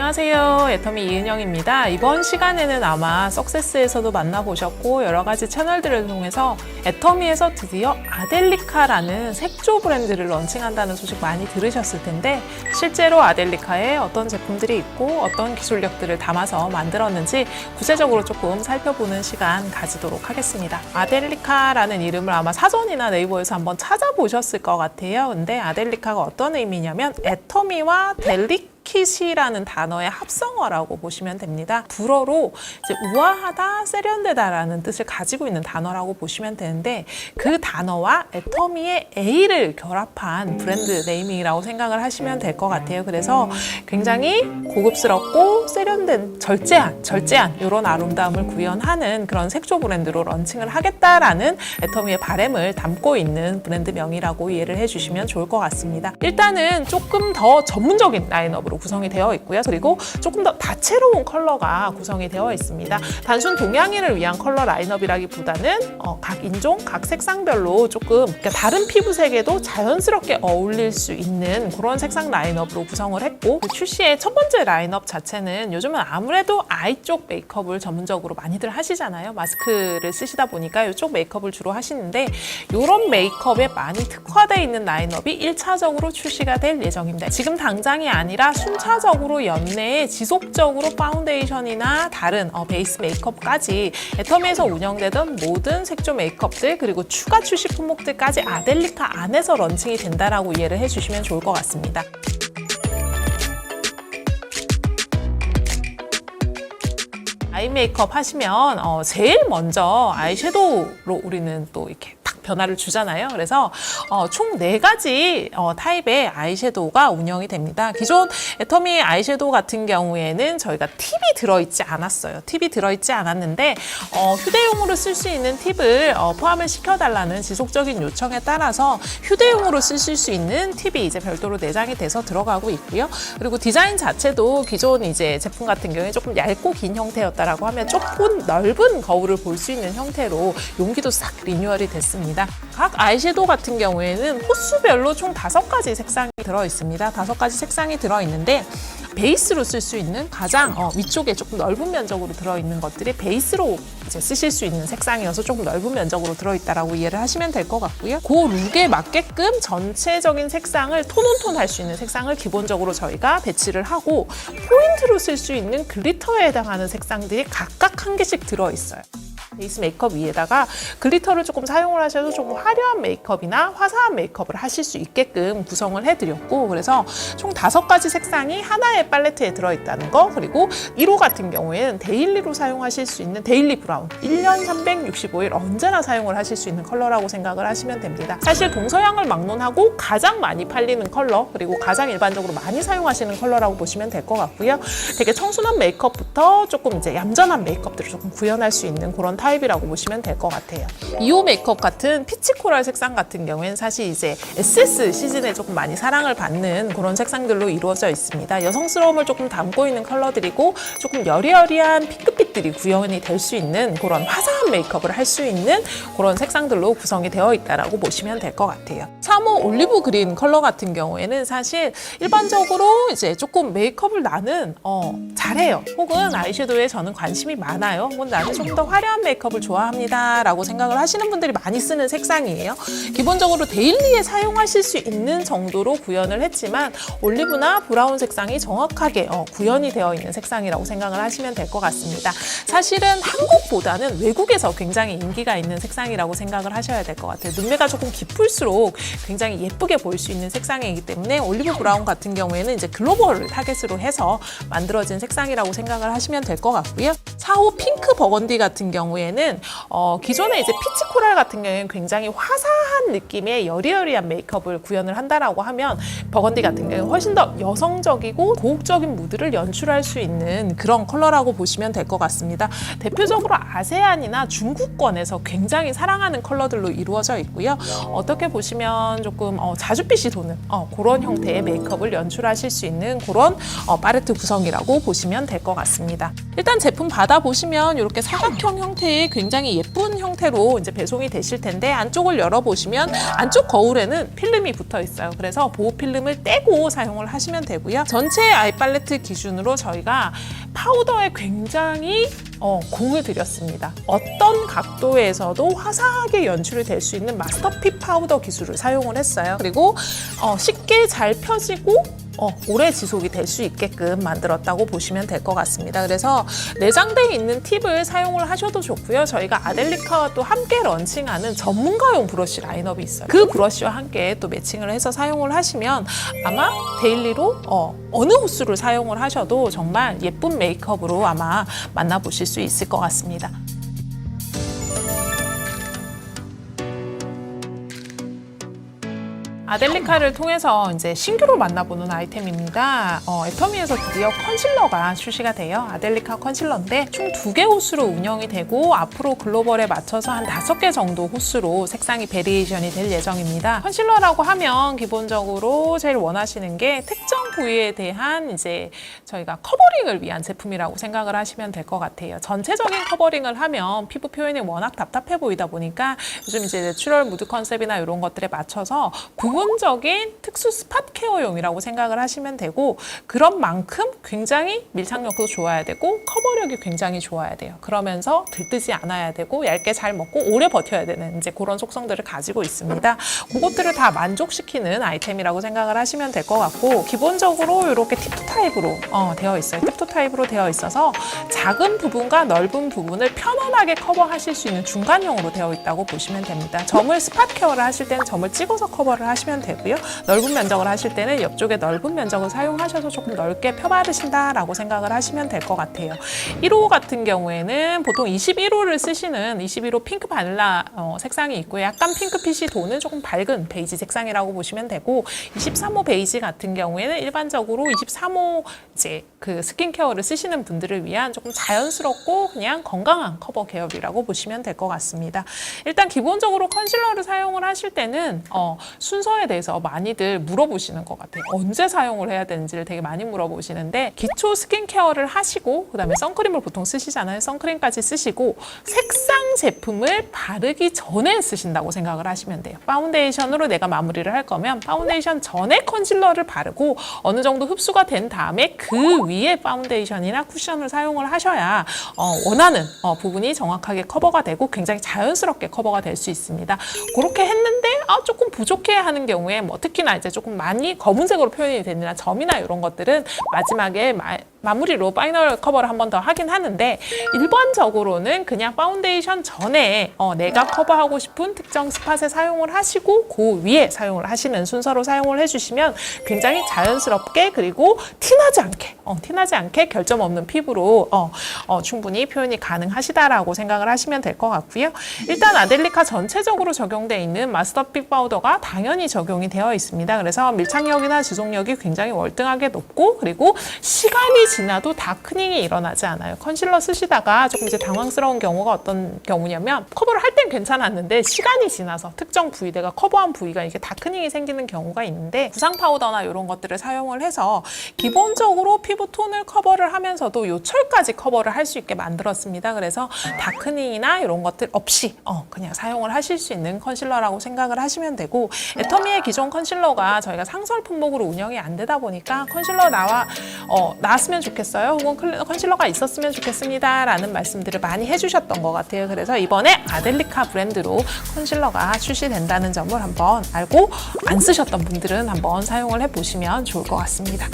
안녕하세요. 애터미 이은영입니다. 이번 시간에는 아마 석세스에서도 만나보셨고 여러 가지 채널들을 통해서 애터미에서 드디어 아델리카라는 색조 브랜드를 런칭한다는 소식 많이 들으셨을 텐데 실제로 아델리카에 어떤 제품들이 있고 어떤 기술력들을 담아서 만들었는지 구체적으로 조금 살펴보는 시간 가지도록 하겠습니다. 아델리카라는 이름을 아마 사전이나 네이버에서 한번 찾아보셨을 것 같아요. 근데 아델리카가 어떤 의미냐면 애터미와 델리킷이라는 단어의 합성어라고 보시면 됩니다. 불어로 이제 우아하다, 세련되다라는 뜻을 가지고 있는 단어라고 보시면 되는데 그 단어와 애터미의 A를 결합한 브랜드 네이밍이라고 생각을 하시면 될 것 같아요. 그래서 굉장히 고급스럽고 세련된 절제한 이런 아름다움을 구현하는 그런 색조 브랜드로 런칭을 하겠다라는 애터미의 바람을 담고 있는 브랜드명이라고 이해를 해주시면 좋을 것 같습니다. 일단은 조금 더 전문적인 라인업으로 구성이 되어 있고요. 그리고 조금 더 다채로운 컬러가 구성이 되어 있습니다. 단순 동양인을 위한 컬러 라인업이라기보다는 각 인종, 각 색상별로 조금 다른 피부색에도 자연스럽게 어울릴 수 있는 그런 색상 라인업으로 구성을 했고 출시의 첫 번째 라인업 자체는 요즘은 아무래도 아이 쪽 메이크업을 전문적으로 많이들 하시잖아요. 마스크를 쓰시다 보니까 이쪽 메이크업을 주로 하시는데 이런 메이크업에 많이 특화되어 있는 라인업이 1차적으로 출시가 될 예정입니다. 지금 당장이 아니라 순차적으로 연내에 지속적으로 파운데이션이나 다른 베이스 메이크업까지 애터미에서 운영되던 모든 색조 메이크업들 그리고 추가 출시 품목들까지 아델리카 안에서 런칭이 된다라고 이해를 해주시면 좋을 것 같습니다. 아이 메이크업 하시면 제일 먼저 아이섀도우로 우리는 또 이렇게 변화를 주잖아요. 그래서 총 4가지 타입의 아이섀도우가 운영이 됩니다. 기존 애터미 아이섀도우 같은 경우에는 저희가 팁이 들어있지 않았어요. 팁이 들어있지 않았는데 휴대용으로 쓸 수 있는 팁을 포함을 시켜달라는 지속적인 요청에 따라서 휴대용으로 쓰실 수 있는 팁이 이제 별도로 내장이 돼서 들어가고 있고요. 그리고 디자인 자체도 기존 이제 제품 같은 경우에 조금 얇고 긴 형태였다라고 하면 조금 넓은 거울을 볼 수 있는 형태로 용기도 싹 리뉴얼이 됐습니다. 각 아이섀도우 같은 경우에는 호수별로 총 5가지 색상이 들어있습니다. 5가지 색상이 들어있는데 베이스로 쓸 수 있는 가장 위쪽에 조금 넓은 면적으로 들어있는 것들이 베이스로 이제 쓰실 수 있는 색상이어서 조금 넓은 면적으로 들어있다라고 이해를 하시면 될 것 같고요. 그 룩에 맞게끔 전체적인 색상을 톤온톤 할 수 있는 색상을 기본적으로 저희가 배치를 하고 포인트로 쓸 수 있는 글리터에 해당하는 색상들이 각각 한 개씩 들어있어요. 베이스 메이크업 위에다가 글리터를 조금 사용을 하셔도 조금 화려한 메이크업이나 화사한 메이크업을 하실 수 있게끔 구성을 해드렸고 그래서 총 5가지 색상이 하나의 팔레트에 들어있다는 거 그리고 1호 같은 경우에는 데일리로 사용하실 수 있는 데일리 브라운 1년 365일 언제나 사용을 하실 수 있는 컬러라고 생각을 하시면 됩니다. 사실 동서양을 막론하고 가장 많이 팔리는 컬러 그리고 가장 일반적으로 많이 사용하시는 컬러라고 보시면 될 것 같고요. 되게 청순한 메이크업부터 조금 이제 얌전한 메이크업들을 조금 구현할 수 있는 그런 타입이라고 보시면 될 것 같아요. 2호 메이크업 같은 피치 코랄 색상 같은 경우에는 사실 이제 SS 시즌에 조금 많이 사랑을 받는 그런 색상들로 이루어져 있습니다. 여성스러움을 조금 담고 있는 컬러들이고 조금 여리여리한 핑크빛들이 구현이 될 수 있는 그런 화사한 메이크업을 할 수 있는 그런 색상들로 구성이 되어 있다라고 보시면 될 것 같아요. 3호 올리브 그린 컬러 같은 경우에는 사실 일반적으로 이제 조금 메이크업을 나는 잘해요. 혹은 아이섀도우에 저는 관심이 많아요. 혹은 나는 좀 더 화려한 메이크업을 좋아합니다 라고 생각을 하시는 분들이 많이 쓰는 색상이에요. 기본적으로 데일리에 사용하실 수 있는 정도로 구현을 했지만 올리브나 브라운 색상이 정확하게 구현이 되어 있는 색상이라고 생각을 하시면 될 것 같습니다. 사실은 한국보다는 외국에서 굉장히 인기가 있는 색상이라고 생각을 하셔야 될 것 같아요. 눈매가 조금 깊을수록 굉장히 예쁘게 보일 수 있는 색상이기 때문에 올리브 브라운 같은 경우에는 이제 글로벌을 타겟으로 해서 만들어진 색상이라고 생각을 하시면 될 것 같고요. 4호 핑크 버건디 같은 경우에는 기존에 이제 피치 코랄 같은 경우에는 굉장히 화사한 느낌의 여리여리한 메이크업을 구현을 한다라고 하면 버건디 같은 경우는 훨씬 더 여성적이고 고혹적인 무드를 연출할 수 있는 그런 컬러라고 보시면 될 것 같습니다. 같습니다. 대표적으로 아세안이나 중국권에서 굉장히 사랑하는 컬러들로 이루어져 있고요. 어떻게 보시면 조금 자줏빛이 도는 그런 형태의 메이크업을 연출하실 수 있는 그런 팔레트 구성이라고 보시면 될 것 같습니다. 일단 제품 받아보시면 이렇게 사각형 형태의 굉장히 예쁜 형태로 이제 배송이 되실 텐데, 안쪽을 열어보시면 안쪽 거울에는 필름이 붙어 있어요. 그래서 보호 필름을 떼고 사용을 하시면 되고요. 전체 아이 팔레트 기준으로 저희가 파우더에 굉장히 공을 들였습니다. 어떤 각도에서도 화사하게 연출이 될 수 있는 마스터핏 파우더 기술을 사용을 했어요. 그리고 쉽게 잘 펴지고 오래 지속이 될 수 있게끔 만들었다고 보시면 될 것 같습니다. 그래서 내장되어 있는 팁을 사용을 하셔도 좋고요. 저희가 아델리카와 또 함께 런칭하는 전문가용 브러쉬 라인업이 있어요. 그 브러쉬와 함께 또 매칭을 해서 사용을 하시면 아마 데일리로 어느 호수를 사용을 하셔도 정말 예쁜 메이크업으로 아마 만나보실 수 있을 것 같습니다. 아델리카를 통해서 이제 신규로 만나보는 아이템입니다. 애터미에서 드디어 컨실러가 출시가 돼요. 아델리카 컨실러인데 총 2개 호수로 운영이 되고 앞으로 글로벌에 맞춰서 한 5개 정도 호수로 색상이 베리에이션이 될 예정입니다. 컨실러라고 하면 기본적으로 제일 원하시는 게 특정 부위에 대한 이제 저희가 커버링을 위한 제품이라고 생각을 하시면 될 것 같아요. 전체적인 커버링을 하면 피부 표현이 워낙 답답해 보이다 보니까 요즘 이제 내추럴 무드 컨셉이나 이런 것들에 맞춰서 부분적인 특수 스팟 케어용이라고 생각을 하시면 되고, 그런 만큼 굉장히 밀착력도 좋아야 되고 커버력이 굉장히 좋아야 돼요. 그러면서 들뜨지 않아야 되고 얇게 잘 먹고 오래 버텨야 되는 이제 그런 속성들을 가지고 있습니다. 그것들을 다 만족시키는 아이템이라고 생각을 하시면 될 것 같고, 기본적으로 이렇게 팁토 타입으로 되어 있어요. 팁토 타입으로 되어 있어서 작은 부분과 넓은 부분을 편안하게 커버하실 수 있는 중간형으로 되어 있다고 보시면 됩니다. 점을 스팟 케어를 하실 때는 점을 찍어서 커버를 하시면 되고요. 넓은 면적을 하실 때는 옆쪽에 넓은 면적을 사용하셔서 조금 넓게 펴바르신다라고 생각을 하시면 될 것 같아요. 1호 같은 경우에는 보통 21호를 쓰시는 21호 핑크 바닐라 색상이 있고요. 약간 핑크빛이 도는 조금 밝은 베이지 색상이라고 보시면 되고, 23호 베이지 같은 경우에는 일반적으로 23호 이제 그 스킨케어를 쓰시는 분들을 위한 조금 자연스럽고 그냥 건강한 커버 계열이라고 보시면 될 것 같습니다. 일단 기본적으로 컨실러를 사용을 하실 때는 순서에 대해서 많이들 물어보시는 것 같아요. 언제 사용을 해야 되는지를 되게 많이 물어보시는데, 기초 스킨케어를 하시고 그다음에 선크림을 보통 쓰시잖아요. 선크림까지 쓰시고 색상 제품을 바르기 전에 쓰신다고 생각을 하시면 돼요. 파운데이션으로 내가 마무리를 할 거면 파운데이션 전에 컨실러를 바르고 어느 정도 흡수가 된 다음에 그 위에 파운데이션이나 쿠션을 사용을 하셔야 원하는 부분이 정확하게 커버가 되고 굉장히 자연스럽게 커버가 될 수 있습니다. 그렇게 했는데 조금 부족해 하는 경우에 특히나 이제 조금 많이 검은색으로 표현이 되는 점이나 이런 것들은 마지막에 마무리로 파이널 커버를 한 번 더 하긴 하는데, 일반적으로는 그냥 파운데이션 전에 내가 커버하고 싶은 특정 스팟에 사용을 하시고 그 위에 사용을 하시는 순서로 사용을 해주시면 굉장히 자연스럽게 그리고 티나지 않게 결점 없는 피부로 충분히 표현이 가능하시다라고 생각을 하시면 될 것 같고요. 일단 아델리카 전체적으로 적용되어 있는 마스터핏 파우더가 당연히 적용이 되어 있습니다. 그래서 밀착력이나 지속력이 굉장히 월등하게 높고, 그리고 시간이 지나도 다크닝이 일어나지 않아요. 컨실러 쓰시다가 조금 이제 당황스러운 경우가 어떤 경우냐면, 커버를 할 땐 괜찮았는데 시간이 지나서 특정 부위, 내가 커버한 부위가 이게 다크닝이 생기는 경우가 있는데, 구상 파우더나 이런 것들을 사용을 해서 기본적으로 피부 톤을 커버를 하면서도 요철까지 커버를 할 수 있게 만들었습니다. 그래서 다크닝이나 이런 것들 없이 그냥 사용을 하실 수 있는 컨실러라고 생각을 하시면 되고, 애터미의 기존 컨실러가 저희가 상설 품목으로 운영이 안 되다 보니까 컨실러 나왔으면 좋겠어요, 혹은 컨실러가 있었으면 좋겠습니다 라는 말씀들을 많이 해주셨던 것 같아요. 그래서 이번에 아델리카 브랜드로 컨실러가 출시된다는 점을 한번 알고 안 쓰셨던 분들은 한번 사용을 해보시면 좋을 것 같습니다.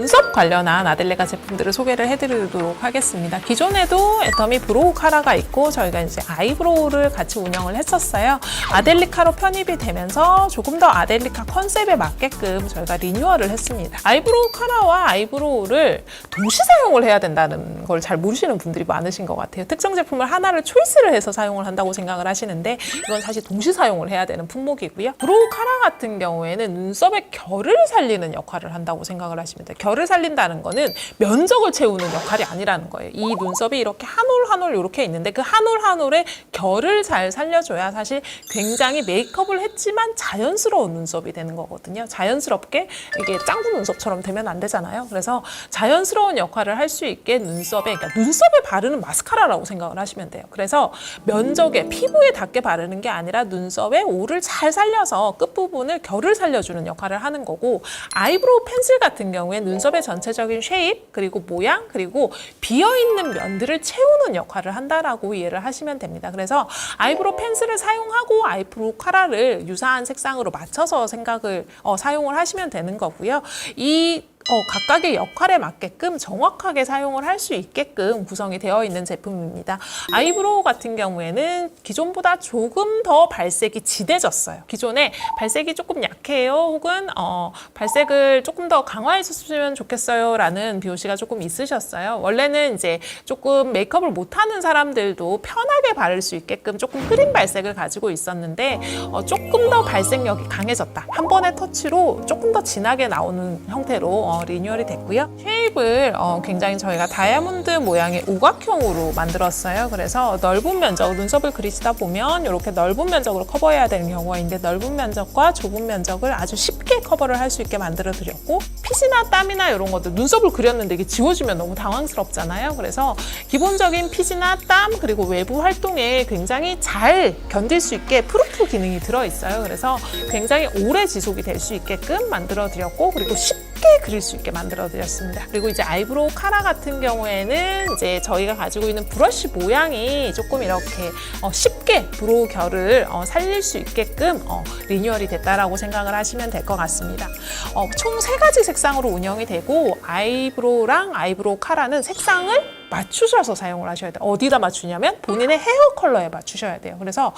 눈썹 관련한 아델리카 제품들을 소개를 해드리도록 하겠습니다. 기존에도 애터미 브로우 카라가 있고 저희가 이제 아이브로우를 같이 운영을 했었어요. 아델리카로 편입이 되면서 조금 더 아델리카 컨셉에 맞게끔 저희가 리뉴얼을 했습니다. 아이브로우 카라와 아이브로우를 동시 사용을 해야 된다는 걸 잘 모르시는 분들이 많으신 것 같아요. 특정 제품을 하나를 초이스를 해서 사용을 한다고 생각을 하시는데 이건 사실 동시 사용을 해야 되는 품목이고요. 브로우 카라 같은 경우에는 눈썹의 결을 살리는 역할을 한다고 생각을 하시면 돼요. 결을 살린다는 거는 면적을 채우는 역할이 아니라는 거예요. 이 눈썹이 이렇게 한 올 한 올 이렇게 있는데 그 한 올 한 올의 결을 잘 살려줘야 사실 굉장히 메이크업을 했지만 자연스러운 눈썹이 되는 거거든요. 자연스럽게 이게 짱구 눈썹처럼 되면 안 되잖아요. 그래서 자연스러운 역할을 할 수 있게 그러니까 눈썹에 바르는 마스카라라고 생각을 하시면 돼요. 그래서 면적에 피부에 닿게 바르는 게 아니라 눈썹에 올을 잘 살려서 끝부분을 결을 살려주는 역할을 하는 거고, 아이브로우 펜슬 같은 경우에 눈썹의 전체적인 쉐입 그리고 모양 그리고 비어있는 면들을 채우는 역할을 한다라고 이해를 하시면 됩니다. 그래서 아이브로우 펜슬을 사용하고 아이브로우 카라를 유사한 색상으로 맞춰서 사용을 하시면 되는 거고요. 이 각각의 역할에 맞게끔 정확하게 사용을 할 수 있게끔 구성이 되어 있는 제품입니다. 아이브로우 같은 경우에는 기존보다 조금 더 발색이 진해졌어요. 기존에 발색이 조금 약해요, 혹은 발색을 조금 더 강화해줬으면 좋겠어요 라는 BOC가 조금 있으셨어요. 원래는 이제 조금 메이크업을 못하는 사람들도 편하게 바를 수 있게끔 조금 흐린 발색을 가지고 있었는데 조금 더 발색력이 강해졌다. 한 번의 터치로 조금 더 진하게 나오는 형태로 리뉴얼이 됐고요. 쉐입을 굉장히 저희가 다이아몬드 모양의 오각형으로 만들었어요. 그래서 넓은 면적, 눈썹을 그리시다 보면 이렇게 넓은 면적으로 커버해야 되는 경우가 있는데 넓은 면적과 좁은 면적을 아주 쉽게 커버를 할 수 있게 만들어 드렸고, 핏이나 땀이나 이런 것들 눈썹을 그렸는데 이게 지워지면 너무 당황스럽잖아요. 그래서 기본적인 핏이나 땀 그리고 외부 활동에 굉장히 잘 견딜 수 있게 프루프 기능이 들어있어요. 그래서 굉장히 오래 지속이 될 수 있게끔 만들어 드렸고, 그리고 쉽게 그릴 수 있게 만들어 드렸습니다. 그리고 이제 아이브로우 카라 같은 경우에는 이제 저희가 가지고 있는 브러쉬 모양이 조금 이렇게 쉽게 브로우 결을 살릴 수 있게끔 리뉴얼이 됐다라고 생각을 하시면 될 것 같습니다. 총 3가지 색상으로 운영이 되고, 아이브로우랑 아이브로우 카라는 색상을 맞추셔서 사용을 하셔야 돼요. 어디다 맞추냐면 본인의 헤어 컬러에 맞추셔야 돼요. 그래서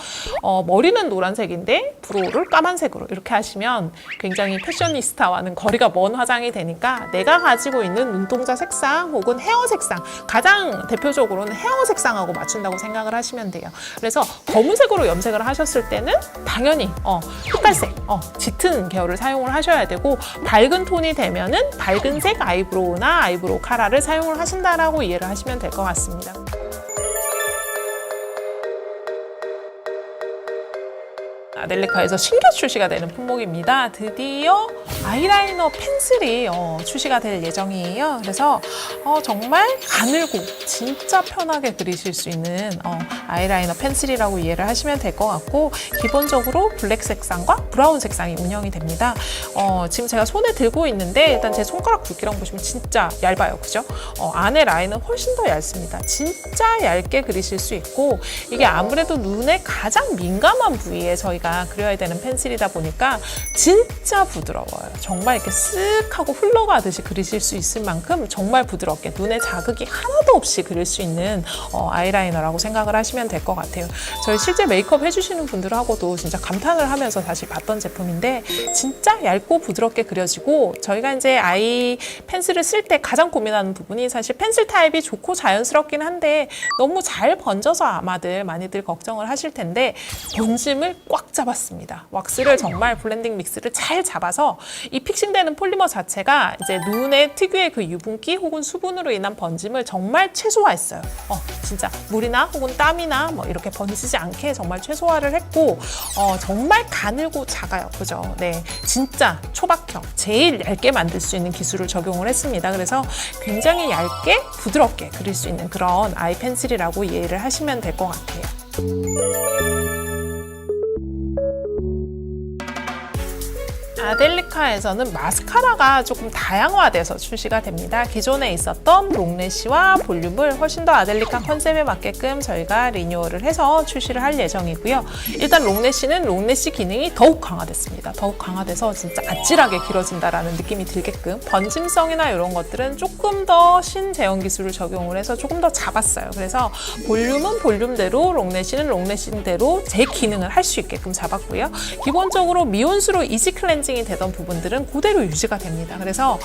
머리는 노란색인데 브로우를 까만색으로 이렇게 하시면 굉장히 패셔니스타와는 거리가 먼 화장이 되니까 내가 가지고 있는 눈동자 색상 혹은 헤어 색상, 가장 대표적으로는 헤어 색상하고 맞춘다고 생각을 하시면 돼요. 그래서 검은색으로 염색을 하셨을 때는 당연히 흑갈색, 짙은 계열을 사용을 하셔야 되고, 밝은 톤이 되면은 밝은색 아이브로우나 아이브로우 카라를 사용을 하신다라고 이해를 하시면 될 것 같습니다. 아델리카에서 신규 출시가 되는 품목입니다. 드디어 아이라이너 펜슬이 출시가 될 예정이에요. 그래서 정말 가늘고 진짜 편하게 그리실 수 있는 아이라이너 펜슬이라고 이해를 하시면 될 것 같고, 기본적으로 블랙 색상과 브라운 색상이 운영이 됩니다. 지금 제가 손에 들고 있는데 일단 제 손가락 굵기랑 보시면 진짜 얇아요. 그죠? 안에 라인은 훨씬 더 얇습니다. 진짜 얇게 그리실 수 있고, 이게 아무래도 눈의 가장 민감한 부위에 저희가 그려야 되는 펜슬이다 보니까 진짜 부드러워요. 정말 이렇게 쓱 하고 흘러가듯이 그리실 수 있을 만큼 정말 부드럽게 눈에 자극이 하나도 없이 그릴 수 있는 아이라이너라고 생각을 하시면 될 것 같아요. 저희 실제 메이크업 해주시는 분들하고도 진짜 감탄을 하면서 사실 봤던 제품인데 진짜 얇고 부드럽게 그려지고, 저희가 이제 아이 펜슬을 쓸 때 가장 고민하는 부분이 사실 펜슬 타입이 좋고 자연스럽긴 한데 너무 잘 번져서 많이들 걱정을 하실 텐데, 번짐을 꽉 잡았습니다. 왁스를 정말 블렌딩 믹스를 잘 잡아서 이 픽싱되는 폴리머 자체가 이제 눈의 특유의 그 유분기 혹은 수분으로 인한 번짐을 정말 최소화했어요. 진짜 물이나 혹은 땀이나 뭐 이렇게 번지지 않게 정말 최소화를 했고, 정말 가늘고 작아요. 그죠? 네, 진짜 초박형, 제일 얇게 만들 수 있는 기술을 적용을 했습니다. 그래서 굉장히 얇게 부드럽게 그릴 수 있는 그런 아이 펜슬이라고 이해를 하시면 될 것 같아요. 아델리카 아델리카에서는 마스카라가 조금 다양화돼서 출시가 됩니다. 기존에 있었던 롱래쉬와 볼륨을 훨씬 더 아델리카 컨셉에 맞게끔 저희가 리뉴얼을 해서 출시를 할 예정이고요. 일단 롱래쉬는 롱래쉬 기능이 더욱 강화됐습니다. 더욱 강화돼서 진짜 아찔하게 길어진다라는 느낌이 들게끔 번짐성이나 이런 것들은 조금 더 신제형 기술을 적용을 해서 조금 더 잡았어요. 그래서 볼륨은 볼륨대로, 롱래쉬는 롱래쉬대로 제 기능을 할 수 있게끔 잡았고요. 기본적으로 미온수로 이지 클렌징이 되던 부분들은 그대로 유지가 됩니다. 그래서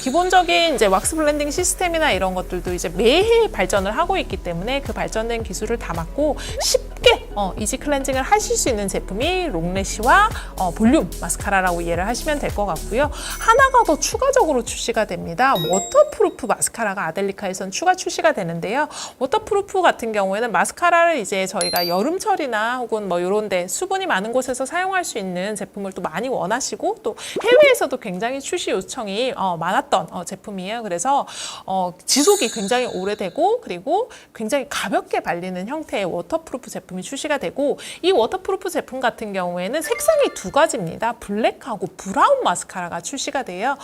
기본적인 이제 왁스 블렌딩 시스템이나 이런 것들도 이제 매일 발전을 하고 있기 때문에 그 발전된 기술을 담았고 쉽게 이지 클렌징을 하실 수 있는 제품이 롱래쉬와 볼륨 마스카라라고 이해를 하시면 될 것 같고요. 하나가 더 추가적으로 출시가 됩니다. 워터프루프 마스카라가 아델리카에선 추가 출시가 되는데요. 워터프루프 같은 경우에는 마스카라를 이제 저희가 여름철이나 혹은 뭐 이런 데 수분이 많은 곳에서 사용할 수 있는 제품을 또 많이 원하시고 또 해외에서도 굉장히 출시 요청이 많았던 제품이에요. 그래서 지속이 굉장히 오래되고 그리고 굉장히 가볍게 발리는 형태의 워터프루프 제품이 출시가 되고 이 워터프루프 제품 같은 경우에는 색상이 두 가지입니다. 블랙하고 브라운 마스카라가 출시가 돼요.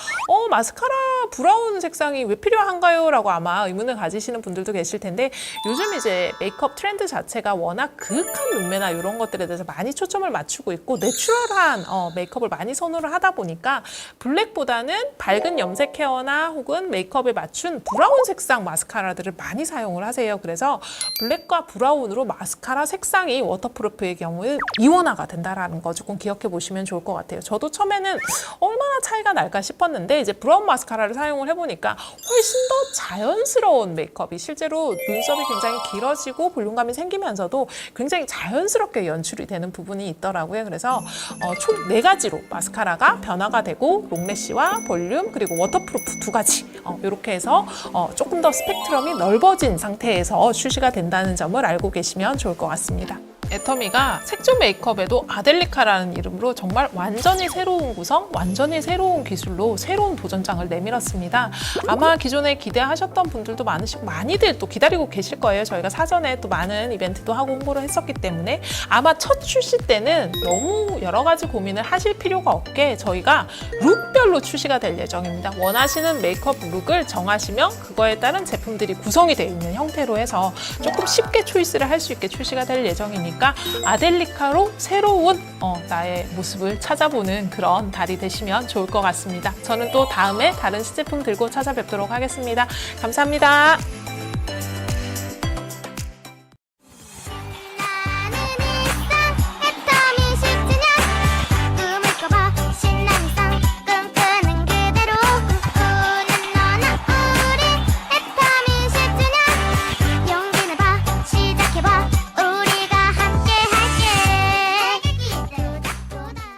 마스카라 브라운 색상이 왜 필요한가요? 라고 아마 의문을 가지시는 분들도 계실 텐데 요즘 이제 메이크업 트렌드 자체가 워낙 그윽한 눈매나 이런 것들에 대해서 많이 초점을 맞추고 있고 내추럴한 메이크업을 많이 선호를 하다 보니까 블랙보다는 밝은 염색 헤어나 혹은 메이크업에 맞춘 브라운 색상 마스카라들을 많이 사용을 하세요. 그래서 블랙과 브라운으로 마스카라 색상이 워터프루프의 경우에 이원화가 된다라는 거 조금 기억해 보시면 좋을 것 같아요. 저도 처음에는 얼마나 차이가 날까 싶었는데 이제 브라운 마스카라를 사용을 해보니까 훨씬 더 자연스러운 메이크업이 실제로 눈썹이 굉장히 길어지고 볼륨감이 생기면서도 굉장히 자연스럽게 연출이 되는 부분이 있더라고요. 그래서 총 4가지로 마스카라가 변화가 되고 롱래쉬와 볼륨 그리고 워터프루프 2가지 이렇게 해서 조금 더 스펙트럼이 넓어진 상태에서 출시가 된다는 점을 알고 계시면 좋을 것 같습니다. 애터미가 색조 메이크업에도 아델리카라는 이름으로 정말 완전히 새로운 구성, 완전히 새로운 기술로 새로운 도전장을 내밀었습니다. 아마 기존에 기대하셨던 분들도 많으시고 많이들 또 기다리고 계실 거예요. 저희가 사전에 또 많은 이벤트도 하고 홍보를 했었기 때문에 아마 첫 출시 때는 너무 여러 가지 고민을 하실 필요가 없게 저희가 룩별로 출시가 될 예정입니다. 원하시는 메이크업 룩을 정하시면 그거에 따른 제품들이 구성이 되어 있는 형태로 해서 조금 쉽게 초이스를 할 수 있게 출시가 될 예정이니까 아델리카로 새로운 나의 모습을 찾아보는 그런 달이 되시면 좋을 것 같습니다. 저는 또 다음에 다른 시제품 들고 찾아뵙도록 하겠습니다. 감사합니다.